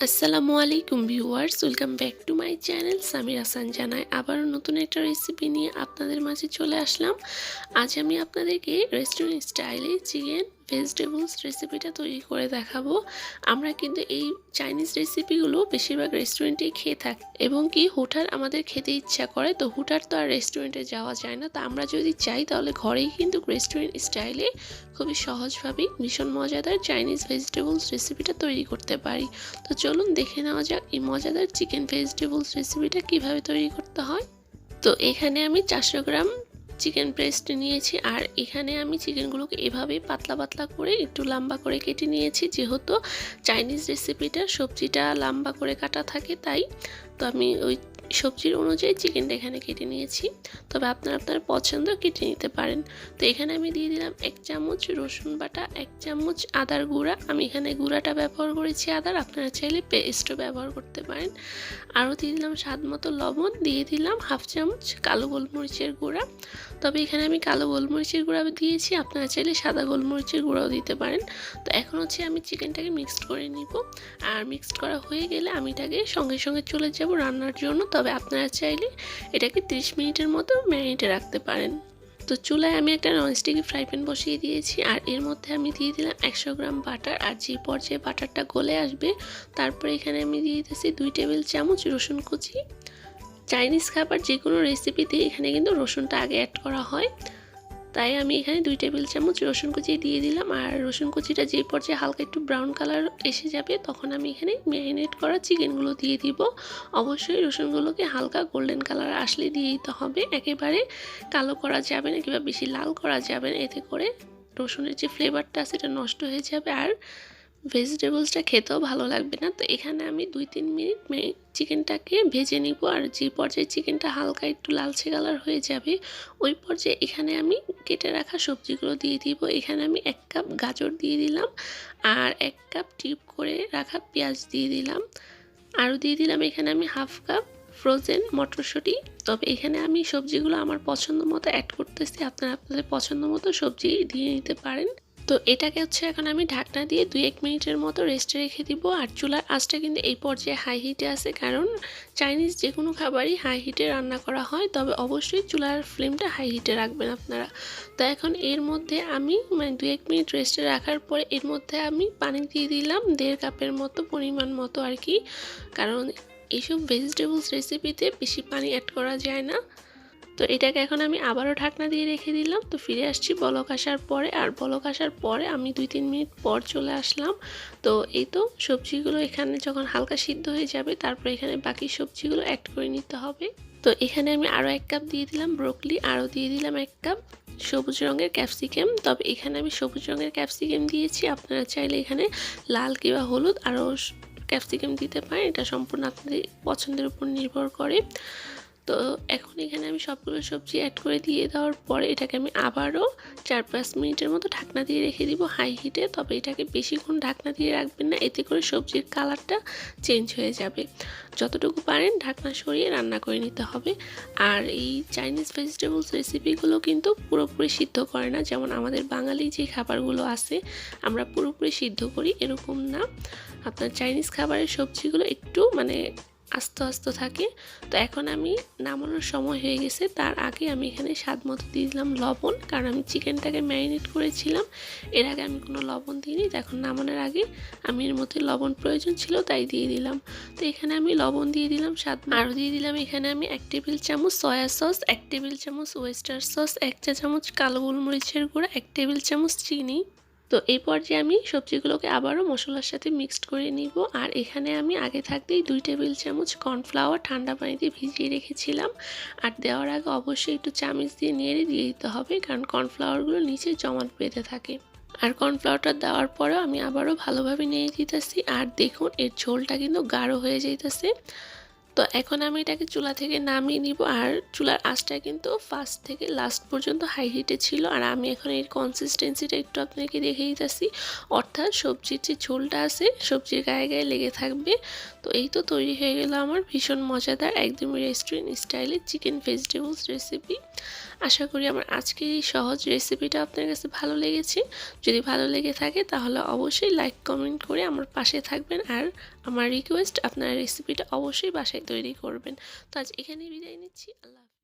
আসসালামু আলাইকুম viewers, welcome back to my channel Samira সানজানায়। আবারও নতুন একটা রেসিপি নিয়ে আপনাদের মাঝে চলে আসলাম। আজ আমি আপনাদেরকে রেস্টুরেন্ট স্টাইলে চিকেন ভেজিটেবলস রেসিপিটা তৈরি করে দেখাবো। আমরা কিন্তু এই চাইনিজ রেসিপিগুলো বেশিরভাগ রেস্টুরেন্টেই খেয়ে থাকি এবং কি হুটহাট আমাদের খেতে ইচ্ছা করে, তো হুটহাট তো আর রেস্টুরেন্টে যাওয়া যায় না। তো আমরা যদি চাই তাহলে ঘরেই কিন্তু রেস্টুরেন্ট স্টাইলে খুবই সহজভাবেই ভীষণ মজাদার চাইনিজ ভেজিটেবলস রেসিপিটা তৈরি করতে পারি। তো চলুন দেখে নেওয়া যাক এই মজাদার চিকেন ভেজিটেবলস রেসিপিটা কিভাবে তৈরি করতে হয়। তো এখানে আমি 400 গ্রাম চিকেন ব্রেস্ট নিয়েছি, আর এখানে আমি চিকেনগুলোকে এভাবে পাতলা পাতলা করে একটু লম্বা করে কেটে নিয়েছি। যেহেতু চাইনিজ রেসিপিটা সবজিটা লম্বা করে কাটা থাকে, তাই তো আমি ওই সবজির অনুযায়ী চিকেনটা এখানে কেটে নিয়েছি। তবে আপনার পছন্দ কেটে নিতে পারেন। তো এখানে আমি দিয়ে দিলাম 1 চামচ রসুন বাটা, 1 চামচ আদার গুঁড়া। আমি এখানে গুঁড়াটা ব্যবহার করেছি আদার, আপনারা চাইলে পেস্টও ব্যবহার করতে পারেন। আরও দিয়ে দিলাম স্বাদ মতো লবণ, দিয়ে দিলাম 1/2 চামচ কালো গোলমরিচের গুঁড়া। তবে এখানে আমি কালো গোলমরিচের গুঁড়া দিয়েছি, আপনারা চাইলে সাদা গোলমরিচের গুঁড়াও দিতে পারেন। তো এখন হচ্ছে আমি চিকেনটাকে মিক্সড করে নিব, আর মিক্সড করা হয়ে গেলে আমি এটাকে সঙ্গে সঙ্গে চলে যাব রান্নার জন্য। তবে আপনারা চাইলে এটাকে 30 মিনিটের মতো ম্যারিনেটে রাখতে পারেন। তো চুলায় আমি একটা ননস্টিকি ফ্রাই প্যান বসিয়ে দিয়েছি, আর এর মধ্যে আমি দিয়ে দিলাম 100 গ্রাম বাটার। আর যে পর্যায়ে বাটারটা গলে আসবে, তারপরে এখানে আমি দিয়ে দিতেছি 2 টেবিল চামচ রসুন কুচি। চাইনিজ খাবার যে কোনো রেসিপিতে এখানে কিন্তু রসুনটা আগে অ্যাড করা হয়, তাই আমি এখানে 2 টেবিল চামচ রসুন কুচি দিয়ে দিলাম। আর রসুন কুচিটা যে পর্যায়ে হালকা একটু ব্রাউন কালার এসে যাবে, তখন আমি এখানে ম্যারিনেট করা চিকেনগুলো দিয়ে দিব। অবশ্যই রসুনগুলোকে হালকা গোল্ডেন কালার আসলে দিয়ে দিতে হবে, একেবারে কালো করা যাবে না কিংবা বেশি লাল করা যাবে না, এতে করে রসুনের যে ফ্লেভারটা আছে এটা নষ্ট হয়ে যাবে আর ভেজিটেবলসটা খেতেও ভালো লাগবে না। তো এখানে আমি 2-3 মিনিট চিকেনটাকে ভেজে নিব, আর যে পর্যায়ে চিকেনটা হালকা একটু লালচে কালার হয়ে যাবে, ওই পর্যায়ে এখানে আমি কেটে রাখা সবজিগুলো দিয়ে দিব। এখানে আমি 1 কাপ গাজর দিয়ে দিলাম, আর 1 কাপ টিপ করে রাখা পেঁয়াজ দিয়ে দিলাম। আরও দিয়ে দিলাম এখানে আমি 1/2 কাপ ফ্রোজেন মটরশুঁটি। তবে এখানে আমি সবজিগুলো আমার পছন্দ মতো অ্যাড করতেছি, আপনারা আপনাদের পছন্দ মতো সবজি দিয়ে নিতে পারেন। তো এটাকে হচ্ছে এখন আমি ঢাকনা দিয়ে 2-1 মিনিটের মতো রেস্টে রেখে দিব। আর চুলার আঁচটা কিন্তু এই পর্যায়ে হাই হিটে আছে, কারণ চাইনিজ যে কোনো খাবারই হাই হিটে রান্না করা হয়, তবে অবশ্যই চুলার ফ্লেমটা হাই হিটে রাখবেন আপনারা। তো এখন এর মধ্যে আমি 2-1 মিনিট রেস্টে রাখার পরে এর মধ্যে আমি পানি দিয়ে দিলাম 1.5 কাপের মতো পরিমাণ মতো আর কি, কারণ এইসব ভেজিটেবলস রেসিপিতে বেশি পানি অ্যাড করা যায় না। তো এটাকে এখন আমি আবারও ঢাকনা দিয়ে রেখে দিলাম। তো ফিরে আসছি বলক আসার পরে, আর বলক আসার পরে আমি 2-3 মিনিট পর চলে আসলাম। তো এই তো সবজিগুলো এখানে যখন হালকা সিদ্ধ হয়ে যাবে, তারপর এখানে বাকি সবজিগুলো অ্যাড করে নিতে হবে। তো এখানে আমি আরও 1 কাপ দিয়ে দিলাম ব্রোকলি, আরও দিয়ে দিলাম 1 কাপ সবুজ রঙের ক্যাপসিকাম। তবে এখানে আমি সবুজ রঙের ক্যাপসিকাম দিয়েছি, আপনারা চাইলে এখানে লাল কিংবা হলুদ আরও ক্যাপসিকাম দিতে পারেন, এটা সম্পূর্ণ আপনাদের পছন্দের উপর নির্ভর করে। তো এখন এখানে আমি সবগুলো সবজি অ্যাড করে দিয়ে দেওয়ার পরে এটাকে আমি আবারও 4-5 মিনিটের মতো ঢাকনা দিয়ে রেখে দিব হাই হিটে। তবে এটাকে বেশিক্ষণ ঢাকনা দিয়ে রাখবেন না, এতে করে সবজির কালারটা চেঞ্জ হয়ে যাবে। যতটুকু পারেন ঢাকনা সরিয়ে রান্না করে নিতে হবে। আর এই চাইনিজ ভেজিটেবলস রেসিপিগুলো কিন্তু পুরোপুরি সিদ্ধ করে না, যেমন আমাদের বাঙালি যে খাবারগুলো আছে আমরা পুরোপুরি সিদ্ধ করি, এরকম না। আপনার চাইনিজ খাবারের সবজিগুলো একটু আস্তে আস্তে থাকে। তো এখন আমি নামানোর সময় হয়ে গেছে, তার আগে আমি এখানে স্বাদ মতো দিয়ে দিলাম লবণ, কারণ আমি চিকেনটাকে ম্যারিনেট করেছিলাম, এর আগে আমি কোনো লবণ দিইনি। তো এখন নামানোর আগে আমি এর মধ্যে লবণ প্রয়োজন ছিল, তাই দিয়ে দিলাম। তো এখানে আমি লবণ দিয়ে দিলাম স্বাদ, আরও দিয়ে দিলাম এখানে আমি 1 টেবিল চামচ সয়া সস, 1 টেবিল চামচ ওয়েস্টার সস, 1 চা চামচ কালো গোলমরিচের গুঁড়া, 1 টেবিল চামচ চিনি। তো এই পর্যায়ে আমি সবজিগুলোকে আবারও মশলার সাথে মিক্সড করে নিব। আর এখানে আমি আগে থাকতেই 2 টেবিল চামচ কর্নফ্লাওয়ার ঠান্ডা পানিতে ভিজিয়ে রেখেছিলাম, আর দেওয়ার আগে অবশ্যই একটু চামচ দিয়ে নেড়ে দিয়ে দিতে হবে, কারণ কর্নফ্লাওয়ারগুলো নিচে জমাট বেঁধে থাকে। আর কর্নফ্লাওয়ারটা দেওয়ার পরেও আমি আবারও ভালোভাবে নেড়ে দিতেছি, আর দেখুন এর ঝোলটা কিন্তু গাঢ় হয়ে যাইতেছে। তো এখন আমি এটাকে চুলা থেকে নামিয়ে নিব। আর চুলার আঁচটা কিন্তু ফার্স্ট থেকে লাস্ট পর্যন্ত হাই হিটে ছিল। আর আমি এখন এর কনসিস্টেন্সিটা একটু আপনাকে দেখিয়ে দিতেছি, অর্থাৎ সবজির যে ঝোলটা আছে সবজির গায়ে গায়ে লেগে থাকবে। তো এই তো তৈরি হয়ে গেল আমার ভীষণ মজাদার একদম রেস্টুরেন্ট স্টাইলে চিকেন ভেজিটেবলস রেসিপি। আশা করি আমার আজকের এই সহজ রেসিপিটা আপনার কাছে ভালো লেগেছে। যদি ভালো লেগে থাকে তাহলে অবশ্যই লাইক কমেন্ট করে আমার পাশে থাকবেন। আর আমার রিকোয়েস্ট, আপনারা রেসিপিটা অবশ্যই বাসায় তৈরি করবেন। তো আজ এখানেই বিদায় নিচ্ছি। আল্লাহ।